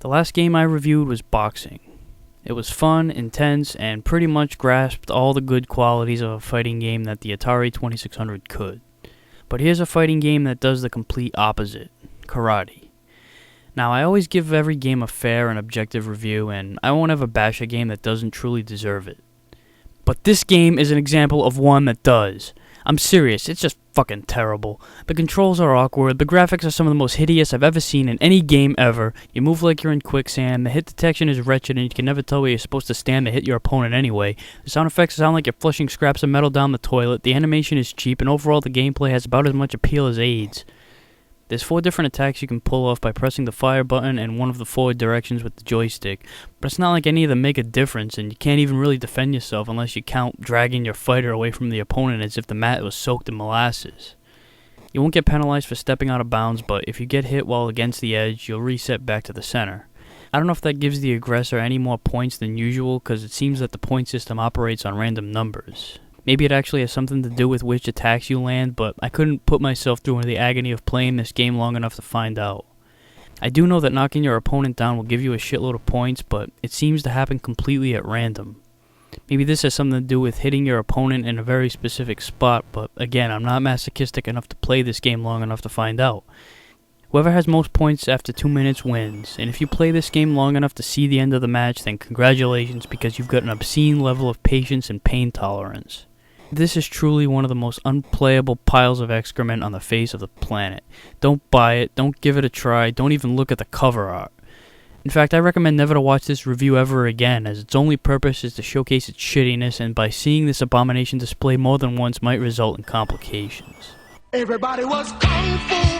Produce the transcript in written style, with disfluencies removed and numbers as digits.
The last game I reviewed was boxing. It was fun, intense, and pretty much grasped all the good qualities of a fighting game that the Atari 2600 could. But here's a fighting game that does the complete opposite: karate. Now, I always give every game a fair and objective review, and I won't ever bash a game that doesn't truly deserve it. But this game is an example of one that does. I'm serious, it's just fucking terrible. The controls are awkward, the graphics are some of the most hideous I've ever seen in any game ever. You move like you're in quicksand, the hit detection is wretched, and you can never tell where you're supposed to stand to hit your opponent anyway. The sound effects sound like you're flushing scraps of metal down the toilet, the animation is cheap, and overall the gameplay has about as much appeal as AIDS. There's 4 different attacks you can pull off by pressing the fire button and one of the forward directions with the joystick, but it's not like any of them make a difference, and you can't even really defend yourself unless you count dragging your fighter away from the opponent as if the mat was soaked in molasses. You won't get penalized for stepping out of bounds, but if you get hit while against the edge, you'll reset back to the center. I don't know if that gives the aggressor any more points than usual, because it seems that the point system operates on random numbers. Maybe it actually has something to do with which attacks you land, but I couldn't put myself through the agony of playing this game long enough to find out. I do know that knocking your opponent down will give you a shitload of points, but it seems to happen completely at random. Maybe this has something to do with hitting your opponent in a very specific spot, but again, I'm not masochistic enough to play this game long enough to find out. Whoever has most points after 2 minutes wins, and if you play this game long enough to see the end of the match, then congratulations, because you've got an obscene level of patience and pain tolerance. This is truly one of the most unplayable piles of excrement on the face of the planet. Don't buy it, don't give it a try, don't even look at the cover art. In fact, I recommend never to watch this review ever again, as its only purpose is to showcase its shittiness, and by seeing this abomination displayed more than once might result in complications. Everybody was kung fu